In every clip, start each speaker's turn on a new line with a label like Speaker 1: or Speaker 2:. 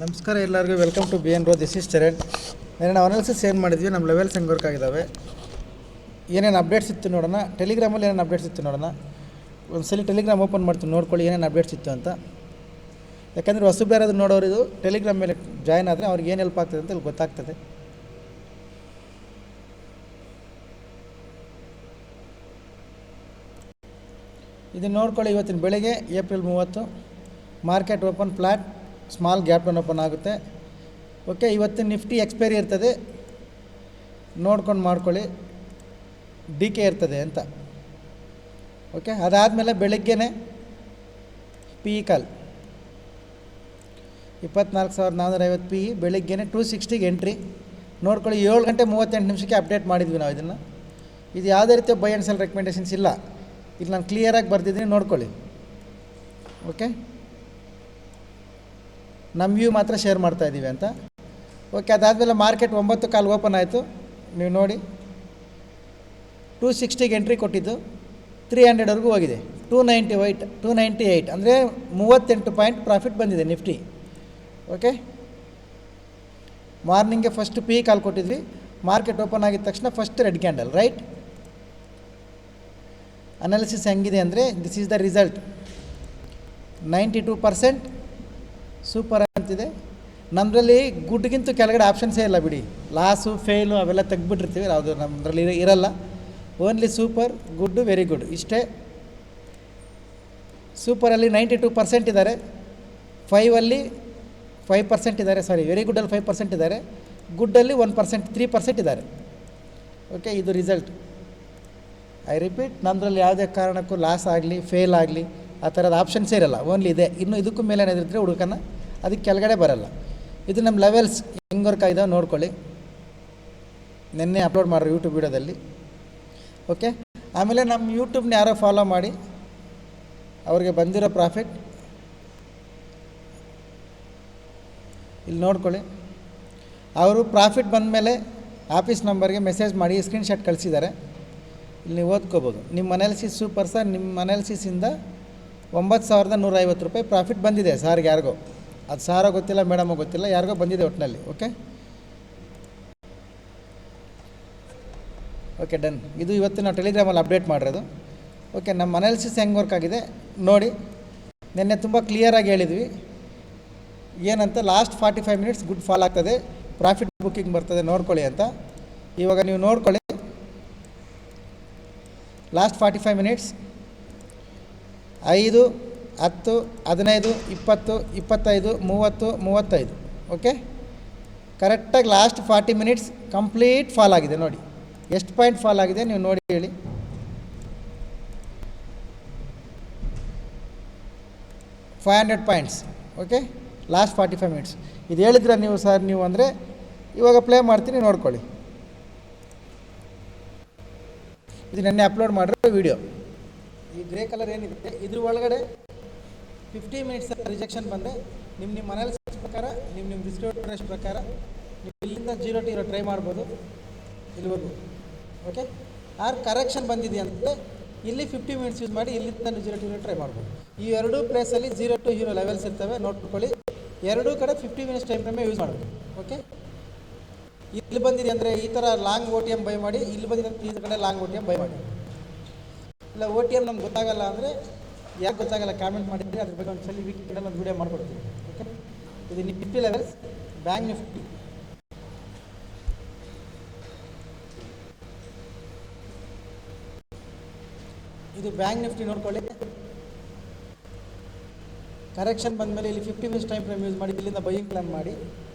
Speaker 1: ನಮಸ್ಕಾರ ಎಲ್ಲರಿಗೂ, welcome to B N row. This is Charan. ನಾವು ಅನಾಲಿಸಿಸ್ ಏನು ಮಾಡಿದ್ವಿ, ನಮ್ಮ ಲೆವೆಲ್ಸ್ ಹೆಂಗೆ ವರ್ಕ್ ಆಗಿದ್ದಾವೆ, ಏನೇನು ಅಪ್ಡೇಟ್ಸ್ ಇತ್ತು ನೋಡೋಣ. ಟೆಲಿಗ್ರಾಮಲ್ಲಿ ಏನೇನು ಅಪ್ಡೇಟ್ಸ್ ಇತ್ತು ನೋಡೋಣ. ಒಂದು ಸಲ ಟೆಲಿಗ್ರಾಮ್ ಓಪನ್ ಮಾಡ್ತೀನಿ, ನೋಡ್ಕೊಳ್ಳಿ ಏನೇನು ಅಪ್ಡೇಟ್ಸ್ ಇತ್ತು ಅಂತ. ಯಾಕಂದರೆ ಹೊಸಬ್ರು ಯಾರಾದರೂ ನೋಡೋರು ಇದು ಟೆಲಿಗ್ರಾಮ್ ಮೇಲೆ ಜಾಯ್ನ್ ಆದರೆ ಅವ್ರಿಗೆ ಏನು ಹೆಲ್ಪ್ ಆಗ್ತದೆ ಅಂತ ಇಲ್ಲಿ ಗೊತ್ತಾಗ್ತದೆ. ಇದನ್ನು ನೋಡ್ಕೊಳ್ಳಿ. ಇವತ್ತಿನ ಬೆಳಗ್ಗೆ April 30 market open flat, small gap down open ಆಗುತ್ತೆ. ಓಕೆ, ಇವತ್ತಿನ ನಿಫ್ಟಿ ಎಕ್ಸ್ಪೈರಿ ಇರ್ತದೆ, ನೋಡ್ಕೊಂಡು ಮಾಡ್ಕೊಳ್ಳಿ. ಡಿ ಕೆ ಇರ್ತದೆ ಅಂತ. ಓಕೆ, ಅದಾದಮೇಲೆ ಬೆಳಗ್ಗೆನೇ ಪಿ ಇ ಕಾಲ್ 24,450 ಪಿ ಇ. ಬೆಳಗ್ಗೆನೇ 260ಗೆ ಎಂಟ್ರಿ ನೋಡ್ಕೊಳ್ಳಿ. 7 ಗಂಟೆ 38 ನಿಮಿಷಕ್ಕೆ ಅಪ್ಡೇಟ್ ಮಾಡಿದ್ವಿ ನಾವು ಇದನ್ನು. ಇದು ಯಾವುದೇ ರೀತಿಯ ಬೈ ಆ್ಯಂಡ್ ಸೆಲ್ ರೆಕಮೆಂಡೇಷನ್ಸ್ ಇಲ್ಲ. ಇಲ್ಲಿ ನಾನು ಕ್ಲಿಯರಾಗಿ ಬರ್ತಿದ್ದೀನಿ, ನೋಡ್ಕೊಳ್ಳಿ. ಓಕೆ, ನಮ್ಮ ವ್ಯೂ ಮಾತ್ರ ಶೇರ್ ಮಾಡ್ತಾಯಿದ್ದೀವಿ ಅಂತ. ಓಕೆ, ಅದಾದಮೇಲೆ ಮಾರ್ಕೆಟ್ 9:15 ಓಪನ್ ಆಯಿತು. ನೀವು ನೋಡಿ 260ಗೆ ಎಂಟ್ರಿ ಕೊಟ್ಟಿದ್ದು, 300ವರೆಗೂ ಹೋಗಿದೆ. 298 ಅಂದರೆ 38 ಪಾಯಿಂಟ್ ಪ್ರಾಫಿಟ್ ಬಂದಿದೆ ನಿಫ್ಟಿ. ಓಕೆ, ಮಾರ್ನಿಂಗ್ಗೆ ಫಸ್ಟ್ ಪಿ ಕಾಲ್ ಕೊಟ್ಟಿದ್ವಿ. ಮಾರ್ಕೆಟ್ ಓಪನ್ ಆಗಿದ ತಕ್ಷಣ first red candle, right. Analysis ಹೆಂಗಿದೆ ಅಂದರೆ, this is the result. 92% super ಅಂತಿದೆ. ನಮ್ಮದ್ರಲ್ಲಿ ಗುಡ್ಗಿಂತ ಕೆಳಗಡೆ ಆಪ್ಷನ್ಸೇ ಇಲ್ಲ ಬಿಡಿ. ಲಾಸು, ಫೇಲು ಅವೆಲ್ಲ ತೆಗ್ದುಬಿಟ್ಟಿರ್ತೀವಿ, ಯಾವುದು ನಮ್ಮದ್ರಲ್ಲಿ ಇರಲ್ಲ. ಓನ್ಲಿ ಸೂಪರ್, ಗುಡ್ಡು, ವೆರಿ ಗುಡ್ ಇಷ್ಟೇ. ಸೂಪರಲ್ಲಿ 92% ಇದ್ದಾರೆ. 5ಅಲ್ಲಿ 5% ಇದ್ದಾರೆ, ವೆರಿ ಗುಡ್ಡಲ್ಲಿ 5% ಇದ್ದಾರೆ. ಗುಡ್ಡಲ್ಲಿ 1%, 3% ಇದ್ದಾರೆ. ಓಕೆ, ಇದು ರಿಸಲ್ಟ್. ಐ ರಿಪೀಟ್, ನಮ್ಮದ್ರಲ್ಲಿ ಯಾವುದೇ ಕಾರಣಕ್ಕೂ ಲಾಸ್ ಆಗಲಿ, ಫೇಲ್ ಆಗಲಿ ಆ ಥರದ ಆಪ್ಷನ್ಸೇ ಇರಲ್ಲ. ಓನ್ಲಿ ಇದೆ. ಇನ್ನು ಇದಕ್ಕೂ ಮೇಲೆ ಏನಾದಿದ್ರೆ ಹುಡುಕನ, ಅದಕ್ಕೆ ಕೆಳಗಡೆ ಬರಲ್ಲ. ಇದು ನಮ್ಮ ಲೆವೆಲ್ಸ್ ಹೆಂಗೆ ವರ್ಕ್ ಆಗಿದಾವೆ ನೋಡ್ಕೊಳ್ಳಿ. ನಿನ್ನೆ ಅಪ್ಲೋಡ್ ಮಾಡ್ರಿ ಯೂಟ್ಯೂಬ್ ವೀಡಿಯೋದಲ್ಲಿ. ಓಕೆ, ಆಮೇಲೆ ನಮ್ಮ ಯೂಟ್ಯೂಬ್ನ ಯಾರೋ ಫಾಲೋ ಮಾಡಿ, ಅವ್ರಿಗೆ ಬಂದಿರೋ ಪ್ರಾಫಿಟ್ ಇಲ್ಲಿ ನೋಡ್ಕೊಳ್ಳಿ. ಅವರು ಪ್ರಾಫಿಟ್ ಬಂದಮೇಲೆ ಆಫೀಸ್ ನಂಬರ್ಗೆ ಮೆಸೇಜ್ ಮಾಡಿ ಸ್ಕ್ರೀನ್ಶಾಟ್ ಕಳಿಸಿದ್ದಾರೆ. ಇಲ್ಲಿ ನೀವು ಓದ್ಕೋಬೋದು. ನಿಮ್ಮ ಅನಾಲಿಸಿಸ್ ಸೂಪರ್ ಸರ್, ನಿಮ್ಮ ಅನಾಲಿಸಿಸಿಂದ 9,150 ರೂಪಾಯಿ ಪ್ರಾಫಿಟ್ ಬಂದಿದೆ ಸಾರ್ಗೆ. ಯಾರಿಗೋ ಅದು ಸಾರೋ ಗೊತ್ತಿಲ್ಲ, ಮೇಡಮೋ ಗೊತ್ತಿಲ್ಲ, ಯಾರಿಗೋ ಬಂದಿದೆ ಒಟ್ಟಿನಲ್ಲಿ. Okay okay, done. ಇದು ಇವತ್ತು ನಾವು ಟೆಲಿಗ್ರಾಮಲ್ಲಿ ಅಪ್ಡೇಟ್ ಮಾಡಿರೋದು. ಓಕೆ, ನಮ್ಮ ಅನಾಲಿಸಿಸ್ ಹೆಂಗೆ ವರ್ಕ್ ಆಗಿದೆ ನೋಡಿ. ನಿನ್ನೆ ತುಂಬ ಕ್ಲಿಯರಾಗಿ ಹೇಳಿದ್ವಿ ಏನಂತ. ಲಾಸ್ಟ್ 45 ಮಿನಿಟ್ಸ್ ಗುಡ್ ಫಾಲ್ ಆಗ್ತದೆ, ಪ್ರಾಫಿಟ್ ಬುಕ್ಕಿಂಗ್ ಬರ್ತದೆ, ನೋಡ್ಕೊಳ್ಳಿ ಅಂತ. ಇವಾಗ ನೀವು ನೋಡ್ಕೊಳ್ಳಿ. Last 45 minutes 5, 10, 15, 20, 25, 30, 35. ಓಕೆ, ಕರೆಕ್ಟಾಗಿ ಲಾಸ್ಟ್ 40 ಮಿನಿಟ್ಸ್ ಕಂಪ್ಲೀಟ್ ಫಾಲ್ ಆಗಿದೆ. ನೋಡಿ ಎಷ್ಟು ಪಾಯಿಂಟ್ ಫಾಲ್ ಆಗಿದೆ ನೀವು ನೋಡಿ ಹೇಳಿ. 500 ಪಾಯಿಂಟ್ಸ್. Okay, last 45 minutes. ಇದು ಹೇಳಿದ್ರೆ ನೀವು ಸರ್, ನೀವು ಅಂದರೆ ಇವಾಗ ಪ್ಲೇ ಮಾಡ್ತೀನಿ, ನೋಡ್ಕೊಳ್ಳಿ. ಇದು ನೆನ್ನೆ ಅಪ್ಲೋಡ್ ಮಾಡಿರೋ ವಿಡಿಯೋ. ಈ ಗ್ರೇ ಕಲರ್ ಏನಿದೆ ಇದ್ರ ಒಳಗಡೆ 50 ಮಿನಿಟ್ಸ್ ರಿಜೆಕ್ಷನ್ ಬಂದರೆ ನಿಮ್ಮ ಅನಾಲಿಸಿಸ್ ಪ್ರಕಾರ, ನಿಮ್ಮ ಡಿಸ್ಟ್ರಿಬ್ಯೂಟರ್ಸ್ ಪ್ರಕಾರ ನೀವು ಇಲ್ಲಿಂದ 0 to 0 ಟ್ರೈ ಮಾಡ್ಬೋದು ಇಲ್ಲಿವರೆಗೂ. ಓಕೆ, ಆರ್ ಕರೆಕ್ಷನ್ ಬಂದಿದೆ ಅಂದರೆ ಇಲ್ಲಿ 50 ಮಿನಿಟ್ಸ್ ಯೂಸ್ ಮಾಡಿ ಇಲ್ಲಿಂದ 0 to 0 ಟ್ರೈ ಮಾಡ್ಬೋದು. ಈ ಎರಡೂ ಪ್ಲೇಸಲ್ಲಿ 0 to 0 ಲೆವೆಲ್ಸ್ ಇರ್ತವೆ, ನೋಡ್ಕೊಳ್ಳಿ. ಎರಡೂ ಕಡೆ 50 ಮಿನಿಟ್ಸ್ ಟೈಮ್ ಫ್ರೇಮೇ ಯೂಸ್ ಮಾಡಬೇಕು. ಓಕೆ, ಇಲ್ಲಿ ಬಂದಿದೆ ಅಂದರೆ ಈ ಥರ ಲಾಂಗ್ OTM ಬೈ ಮಾಡಿ, ಇಲ್ಲಿ ಬಂದಿದೆ ಈ ಕಡೆ ಲಾಂಗ್ OTM ಬೈ ಮಾಡಿ. ಇಲ್ಲ OTM ನಮ್ಗೆ ಗೊತ್ತಾಗಲ್ಲ ಅಂದರೆ, ಯಾಕೆ ಗೊತ್ತಾಗಲ್ಲ ಕಾಮೆಂಟ್ ಮಾಡಿದರೆ ಅದ್ರ ಬಗ್ಗೆ ಒಂದು ಸಲ ವೀಕೆಂಡಲ್ಲಿ ಒಂದು ವೀಡಿಯೋ ಮಾಡ್ಕೊಡ್ತೀವಿ. ಓಕೆ, ಇದು ನಿಫ್ಟಿ ಲೆವೆಲ್ಸ್, ಬ್ಯಾಂಕ್ ನಿಫ್ಟಿ. ಇದು ಬ್ಯಾಂಕ್ ನಿಫ್ಟಿ ನೋಡ್ಕೊಳ್ಳಿ. ಕರೆಕ್ಷನ್ ಬಂದಮೇಲೆ ಇಲ್ಲಿ 50 ಮಿನಿಟ್ಸ್ ಟೈಮ್ ಫ್ರೇಮ್ ಯೂಸ್ ಮಾಡಿ ಇಲ್ಲಿಂದ ಬೈಯಿಂಗ್ ಪ್ಲಾನ್ ಮಾಡಿ,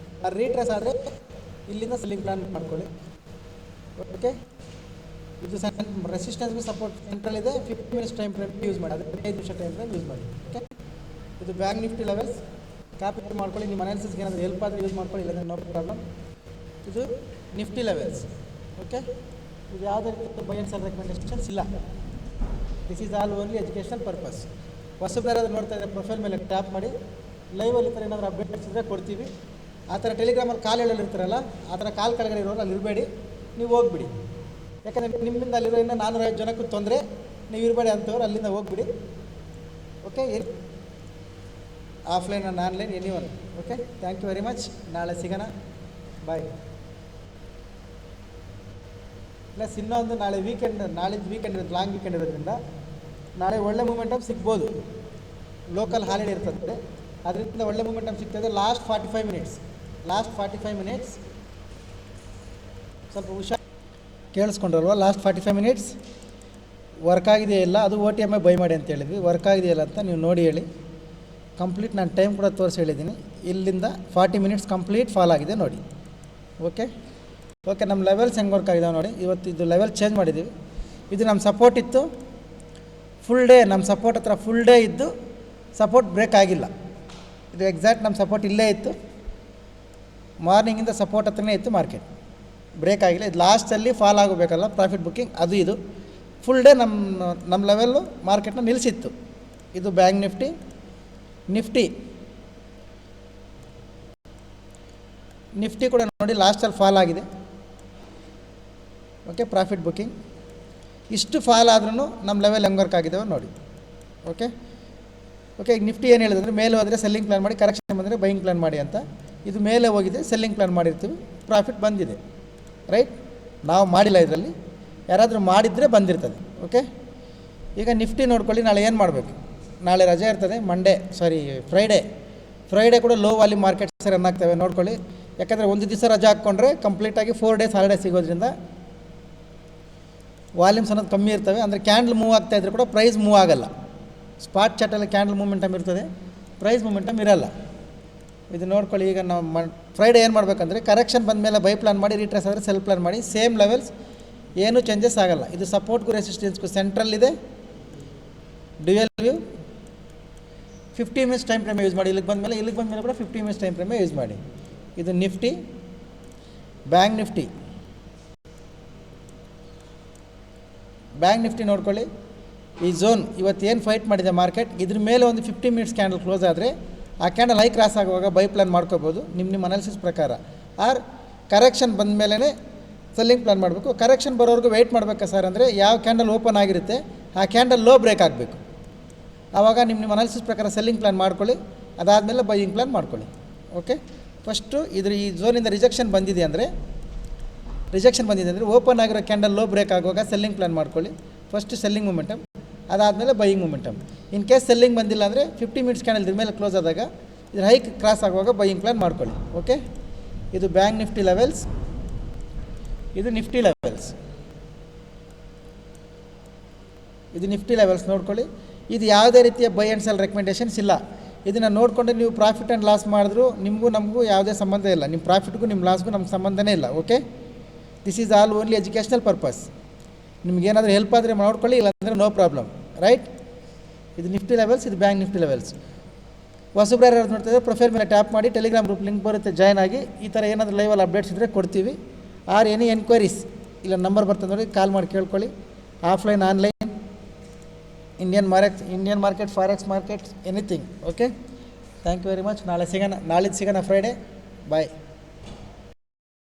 Speaker 1: ರೀಟ್ರೇಸ್ ಆದರೆ ಇಲ್ಲಿಂದ ಸೆಲ್ಲಿಂಗ್ ಪ್ಲಾನ್ ಮಾಡ್ಕೊಳ್ಳಿ. ಓಕೆ, ಇದು ರೆಸಿಸ್ಟೆನ್ಸ್ಗೂ ಸಪೋರ್ಟ್ ಸೆಂಟ್ರಲ್ಲಿದೆ. 50 ಮಿನಿಟ್ಸ್ ಟೈಮ್ ಫ್ರೇಮ್ ಯೂಸ್ ಮಾಡಿ, ಅದಕ್ಕೆ 5 ನಿಮಿಷ ಟೈಮ್ ಫ್ರೇಮ್ ಯೂಸ್ ಮಾಡಿ. ಓಕೆ, ಇದು ಬ್ಯಾಂಕ್ ನಿಫ್ಟಿ ಲೆವೆಲ್ಸ್. ಕ್ಯಾಪಿಟಲ್ ಮಾಡ್ಕೊಳ್ಳಿ. ನಿಮ್ಮ ಅನಾಲಿಸಿಸ್ಗೆ ಏನಾದರೂ ಹೆಲ್ಪ್ ಆದರೆ ಯೂಸ್ ಮಾಡ್ಕೊಳ್ಳಿ, ಇಲ್ಲಂದ್ರೆ ನೋ ಪ್ರಾಬ್ಲಮ್. ಇದು ನಿಫ್ಟಿ ಲೆವೆಲ್ಸ್. ಓಕೆ, ಇದು ಯಾವುದೇ ರೀತಿ ಬೈ ಆ್ಯಂಡ್ ಸೆಲ್ ರೆಕಮೆಂಡೇಷನ್ಸ್ ಇಲ್ಲ. This is all only educational purpose. ಹೊಸಬ್ರು ಯಾರಾದರೂ ನೋಡ್ತಾ ಇದ್ದರೆ ಪ್ರೊಫೈಲ್ ಮೇಲೆ ಟ್ಯಾಪ್ ಮಾಡಿ, ಲೈವಲ್ಲಿ ಈ ಥರ ಏನಾದರೂ ಅಪ್ಡೇಟ್ಸ್ ಇದ್ದರೆ ಕೊಡ್ತೀವಿ. ಆ ಥರ ಟೆಲಿಗ್ರಾಮಲ್ಲಿ ಕಾಲ್ ಹೇಳೋರು ಇರ್ತಾರಲ್ಲ, ಆ ಥರ ಕಾಲ್ ಕೆಳಗಡೆ ಇರೋರು ಅಲ್ಲಿ ಇರಬೇಡಿ, ನೀವು ಹೋಗ್ಬಿಡಿ. ಯಾಕಂದರೆ ನಿಮ್ಮಿಂದ ಅಲ್ಲಿರೋ ಇನ್ನೂ 450 ಜನಕ್ಕೂ ತೊಂದರೆ, ನೀವು ಇರಬೇಡಿ ಅಂತವ್ರು ಅಲ್ಲಿಂದ ಹೋಗ್ಬಿಡಿ. Okay, offline and online any one. Okay, thank you very much. ನಾಳೆ ಸಿಗೋಣ. ಬಾಯ್. ಪ್ಲಸ್ ಇನ್ನೊಂದು, ನಾಳೆ ವೀಕೆಂಡ್, ನಾಳಿದ್ದು ವೀಕೆಂಡ್ ಇರುತ್ತೆ, ಲಾಂಗ್ ವೀಕೆಂಡ್ ಇರೋದ್ರಿಂದ ನಾಳೆ ಒಳ್ಳೆ ಮೂಮೆಂಟಮ್ ಸಿಗ್ಬೋದು. ಲೋಕಲ್ ಹಾಲಿಡೇ ಇರ್ತದೆ, ಅದರಿಂದ ಒಳ್ಳೆ ಮೂಮೆಂಟಮ್ ಸಿಗ್ತದೆ. ಲಾಸ್ಟ್ 45 ಮಿನಿಟ್ಸ್ ಸ್ವಲ್ಪ ಹುಷಾರು ಕೇಳಿಸ್ಕೊಂಡ್ರಲ್ವ. ಲಾಸ್ಟ್ 45 ಮಿನಿಟ್ಸ್ ವರ್ಕ್ ಆಗಿದೆಯಾ ಇಲ್ಲ, ಅದು OTM ಬೈ ಮಾಡಿ ಅಂತ ಹೇಳಿದ್ವಿ. ವರ್ಕ್ ಆಗಿದೆಯಲ್ಲ ಅಂತ ನೀವು ನೋಡಿ ಹೇಳಿ. ಕಂಪ್ಲೀಟ್ ನಾನು ಟೈಮ್ ಕೂಡ ತೋರಿಸಿ ಹೇಳಿದ್ದೀನಿ. ಇಲ್ಲಿಂದ 40 ಮಿನಿಟ್ಸ್ ಕಂಪ್ಲೀಟ್ ಫಾಲ್ ಆಗಿದೆ ನೋಡಿ. ಓಕೆ, ನಮ್ಮ ಲೆವೆಲ್ಸ್ ಹೆಂಗೆ ವರ್ಕ್ ಆಗಿದಾವೆ ನೋಡಿ. ಇವತ್ತು ಇದು ಲೆವೆಲ್ ಚೇಂಜ್ ಮಾಡಿದ್ದೀವಿ. ಇದು ನಮ್ಮ ಸಪೋರ್ಟ್ ಇತ್ತು ಫುಲ್ ಡೇ, ನಮ್ಮ ಸಪೋರ್ಟ್ ಹತ್ರ ಫುಲ್ ಡೇ ಇದ್ದು ಸಪೋರ್ಟ್ ಬ್ರೇಕ್ ಆಗಿಲ್ಲ. ಇದು ಎಕ್ಸಾಕ್ಟ್ ನಮ್ಮ ಸಪೋರ್ಟ್ ಇಲ್ಲೇ ಇತ್ತು, ಮಾರ್ನಿಂಗಿಂದ ಸಪೋರ್ಟ್ ಹತ್ರನೇ ಇತ್ತು, ಮಾರ್ಕೆಟ್ ಬ್ರೇಕ್ ಆಗಿಲ್ಲ. ಇದು ಲಾಸ್ಟಲ್ಲಿ ಫಾಲ್ ಆಗಬೇಕಲ್ಲ ಪ್ರಾಫಿಟ್ ಬುಕ್ಕಿಂಗ್, ಅದು ಇದು ಫುಲ್ ಡೇ ನಮ್ಮ ಲೆವೆಲ್ಲು ಮಾರ್ಕೆಟ್ನ ನಿಲ್ಲಿಸಿತ್ತು. ಇದು ಬ್ಯಾಂಕ್ ನಿಫ್ಟಿ ಕೂಡ ನೋಡಿ ಲಾಸ್ಟಲ್ಲಿ ಫಾಲ್ ಆಗಿದೆ. ಓಕೆ, ಪ್ರಾಫಿಟ್ ಬುಕ್ಕಿಂಗ್ ಇಷ್ಟು ಫಾಲ್ ಆದ್ರೂ ನಮ್ಮ ಲೆವೆಲ್ ಹೆಂಗೆ ವರ್ಕ್ ಆಗಿದ್ದಾವೆ ನೋಡಿ. ಓಕೆ, ಈಗ ನಿಫ್ಟಿ ಏನು ಹೇಳಿದ್ರೆ, ಮೇಲೆ ಹೋದರೆ ಸೆಲ್ಲಿಂಗ್ ಪ್ಲ್ಯಾನ್ ಮಾಡಿ, ಕರೆಕ್ಷನ್ ಬಂದರೆ ಬೈಯಿಂಗ್ ಪ್ಲ್ಯಾನ್ ಮಾಡಿ ಅಂತ. ಇದು ಮೇಲೆ ಹೋಗಿದೆ, ಸೆಲ್ಲಿಂಗ್ ಪ್ಲ್ಯಾನ್ ಮಾಡಿರ್ತೀವಿ, ಪ್ರಾಫಿಟ್ ಬಂದಿದೆ. ರೈಟ್, ನಾವು ಮಾಡಿಲ್ಲ ಇದರಲ್ಲಿ, ಯಾರಾದರೂ ಮಾಡಿದರೆ ಬಂದಿರ್ತದೆ. ಓಕೆ, ಈಗ ನಿಫ್ಟಿ ನೋಡ್ಕೊಳ್ಳಿ. ನಾಳೆ ಏನು ಮಾಡಬೇಕು? ನಾಳೆ ರಜೆ ಇರ್ತದೆ, ಫ್ರೈಡೇ ಕೂಡ ಲೋ ವಾಲ್ಯೂಮ್ ಮಾರ್ಕೆಟ್ಸ್ ರನ್ ಆಗ್ತವೆ ನೋಡ್ಕೊಳ್ಳಿ. ಯಾಕಂದರೆ ಒಂದು ದಿವಸ ರಜೆ ಹಾಕ್ಕೊಂಡ್ರೆ ಕಂಪ್ಲೀಟಾಗಿ 4 ಡೇಸ್ ಹಾಲಿಡೇ ಸಿಗೋದ್ರಿಂದ ವಾಲ್ಯೂಮ್ಸ್ ಅನ್ನೋದು ಕಮ್ಮಿ ಇರ್ತವೆ. ಅಂದರೆ ಕ್ಯಾಂಡಲ್ ಮೂವ್ ಆಗ್ತಾಯಿದ್ರೆ ಕೂಡ ಪ್ರೈಸ್ ಮೂವ್ ಆಗಲ್ಲ. ಸ್ಪಾಟ್ ಚಾರ್ಟಲ್ಲಿ ಕ್ಯಾಂಡಲ್ ಮೂಮೆಂಟಮ್ ಇರ್ತದೆ, ಪ್ರೈಸ್ ಮೂಮೆಂಟಮ್ ಇರಲ್ಲ. ಇದು ನೋಡ್ಕೊಳ್ಳಿ. ಈಗ ನಾವು ಫ್ರೈಡೇ ಏನು ಮಾಡಬೇಕಂದ್ರೆ, ಕರೆಕ್ಷನ್ ಬಂದ ಮೇಲೆ ಬೈ ಪ್ಲಾನ್ ಮಾಡಿ, ರೀಟ್ರೇಸ್ ಆದರೆ ಸೆಲ್ ಪ್ಲಾನ್ ಮಾಡಿ, ಸೇಮ್ ಲೆವೆಲ್ಸ್, ಏನೂ ಚೇಂಜಸ್ ಆಗಲ್ಲ. ಇದು ಸಪೋರ್ಟ್ಗೂ ರೆಸಿಸ್ಟೆನ್ಸ್ಗೂ ಸೆಂಟ್ರಲ್ ಇದೆ, ಡ್ಯುಯಲ್ ವ್ಯೂ. 50 ಮಿನಿಟ್ಸ್ ಟೈಮ್ ಫ್ರೇಮೇ ಯೂಸ್ ಮಾಡಿ. ಇಲ್ಲಿಗೆ ಬಂದಮೇಲೆ ಕೂಡ 50 ಮಿನಿಟ್ಸ್ ಟೈಮ್ ಫ್ರೇಮೇ ಯೂಸ್ ಮಾಡಿ. ಇದು ನಿಫ್ಟಿ, ಬ್ಯಾಂಕ್ ನಿಫ್ಟಿ ನೋಡ್ಕೊಳ್ಳಿ. ಈ ಝೋನ್ ಇವತ್ತೇನು ಫೈಟ್ ಮಾಡಿದೆ ಮಾರ್ಕೆಟ್, ಇದ್ರ ಮೇಲೆ ಒಂದು 50 ಮಿನಿಟ್ಸ್ ಕ್ಯಾಂಡಲ್ ಕ್ಲೋಸ್ ಆದರೆ ಆ ಕ್ಯಾಂಡಲ್ ಹೈ ಕ್ರಾಸ್ ಆಗುವಾಗ ಬೈ ಪ್ಲಾನ್ ಮಾಡ್ಕೋಬೋದು ನಿಮ್ಮ ಅನಾಲಿಸಿಸ್ ಪ್ರಕಾರ. ಆರ್ ಕರೆಕ್ಷನ್ ಬಂದ ಮೇಲೇ ಸೆಲ್ಲಿಂಗ್ ಪ್ಲಾನ್ ಮಾಡಬೇಕು. ಕರೆಕ್ಷನ್ ಬರೋವರೆಗೂ ವೆಯ್ಟ್ ಮಾಡಬೇಕಾ ಸರ್ ಅಂದರೆ, ಯಾವ ಕ್ಯಾಂಡಲ್ ಓಪನ್ ಆಗಿರುತ್ತೆ ಆ ಕ್ಯಾಂಡಲ್ ಲೋ ಬ್ರೇಕ್ ಆಗಬೇಕು. ಆವಾಗ ನಿಮ್ಮ ಅನಾಲಿಸಿಸ್ ಪ್ರಕಾರ ಸೆಲ್ಲಿಂಗ್ ಪ್ಲಾನ್ ಮಾಡ್ಕೊಳ್ಳಿ, ಅದಾದಮೇಲೆ ಬೈಯಿಂಗ್ ಪ್ಲಾನ್ ಮಾಡ್ಕೊಳ್ಳಿ. ಓಕೆ, ಫಸ್ಟು ಈ ಝೋನಿಂದ ರಿಜೆಕ್ಷನ್ ಬಂದಿದೆ ಅಂದರೆ ಓಪನ್ ಆಗಿರೋ ಕ್ಯಾಂಡಲ್ ಲೋ ಬ್ರೇಕ್ ಆಗುವಾಗ ಸೆಲ್ಲಿಂಗ್ ಪ್ಲಾನ್ ಮಾಡ್ಕೊಳ್ಳಿ. ಫಸ್ಟ್ ಸೆಲ್ಲಿಂಗ್ ಮೂಮೆಂಟಮ್, ಅದಾದಮೇಲೆ buying momentum. In case selling ಬಂದಿಲ್ಲ ಅಂದರೆ 50 ಮಿನಿಟ್ಸ್ ಕ್ಯಾಂಡಲ್ ಇದ್ರ ಮೇಲೆ ಕ್ಲೋಸ್ ಆದಾಗ ಇದ್ರ ಹೈ ಕ್ರಾಸ್ ಆಗುವಾಗ ಬೈಯಿಂಗ್ ಪ್ಲಾನ್ ಮಾಡ್ಕೊಳ್ಳಿ. ಓಕೆ, ಇದು ಬ್ಯಾಂಕ್ ನಿಫ್ಟಿ ಲೆವೆಲ್ಸ್, ಇದು ನಿಫ್ಟಿ ಲೆವೆಲ್ಸ್ ನೋಡ್ಕೊಳ್ಳಿ. ಇದು ಯಾವುದೇ ರೀತಿಯ ಬೈ ಆ್ಯಂಡ್ ಸೆಲ್ ರೆಕಮೆಂಡೇಷನ್ಸ್ ಇಲ್ಲ. ಇದನ್ನು ನೋಡಿಕೊಂಡು ನೀವು ಪ್ರಾಫಿಟ್ ಆ್ಯಂಡ್ ಲಾಸ್ ಮಾಡಿದ್ರು ನಮಗೂ ಯಾವುದೇ ಸಂಬಂಧ ಇಲ್ಲ. ನಿಮ್ಮ ಪ್ರಾಫಿಟ್ಗೂ ನಿಮ್ಮ ಲಾಸ್ಗೂ ನಮ್ಗೆ ಸಂಬಂಧನೇ ಇಲ್ಲ. Okay, this is all only educational purpose. ನಿಮಗೇನಾದರೂ ಹೆಲ್ಪ್ ಆದರೆ ನೋಡ್ಕೊಳ್ಳಿ, ಇಲ್ಲಾಂದರೆ ನೋ ಪ್ರಾಬ್ಲಮ್. ರೈಟ್, ಇದು ನಿಫ್ಟಿ ಲೆವೆಲ್ಸ್, ಇದು ಬ್ಯಾಂಕ್ ನಿಫ್ಟಿ ಲೆವೆಲ್ಸ್. ಹೊಸಬ್ರು ಯಾರು ನೋಡ್ತಿದ್ರೆ ಪ್ರೊಫೈಲ್ ಮೇಲೆ ಟ್ಯಾಪ್ ಮಾಡಿ, ಟೆಲಿಗ್ರಾಮ್ ಗ್ರೂಪ್ ಲಿಂಕ್ ಬರುತ್ತೆ, ಜಾಯ್ನ್ ಆಗಿ. ಈ ಥರ ಏನಾದರೂ ಲೈವಲ್ಲಿ ಅಪ್ಡೇಟ್ಸ್ ಇದ್ದರೆ ಕೊಡ್ತೀವಿ. ಆರ್ ಎನಿ ಎನ್ಕ್ವೈರೀಸ್ ಇಲ್ಲ ನಂಬರ್ ಬರ್ತದೆ ನೋಡಿ, ಕಾಲ್ ಮಾಡಿ ಕೇಳ್ಕೊಳ್ಳಿ. Offline, online, Indian market, forex markets, anything. Okay, thank you very much. ನಾಳಿದ್ದು ಸಿಗೋಣ ಫ್ರೈಡೇ. ಬಾಯ್.